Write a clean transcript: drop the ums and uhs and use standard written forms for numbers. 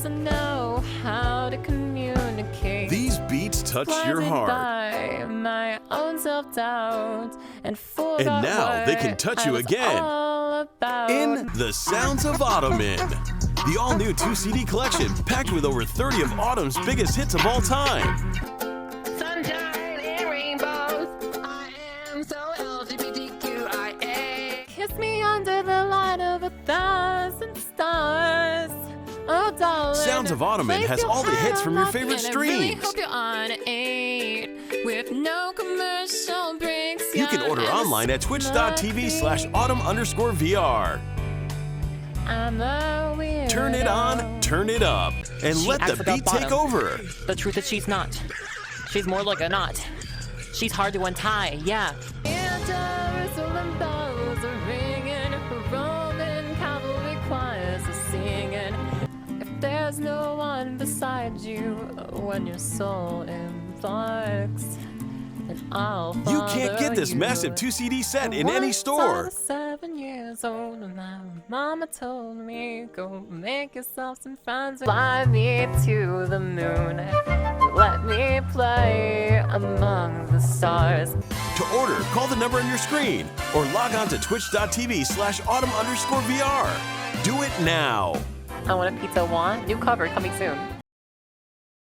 doesn't know how to communicate. These beats touch your heart. By my own self-doubt and And now they can touch you again in The Sounds of Ottoman, the all-new 2-CD collection packed with over 30 of Autumn's biggest hits of all time. Sunshine and rainbows, I am so LGBTQIA. Kiss me under the light of 1,000 stars. Oh, darling. Sounds of Ottoman has all the hits from your favorite streams. I really hope you're on 8 with no commercial breaks. You can order online at twitch.tv/autumn_VR. Turn it on, turn it up, and let the beat take over. The truth is she's not. She's more like a knot. She's hard to untie, yeah. Jerusalem bells are ringing, Roman cavalry choirs are singing. If there's no one beside you when your soul embarks, then I'll follow You can't get this massive 2-CD set in any store. I was 7 years old and my mama told me, go make yourself some friends. Fly me to the moon, let me play among the stars. To order, call the number on your screen or log on to twitch.tv/autumn_VR. Do it now. I want a pizza one. New cover coming soon.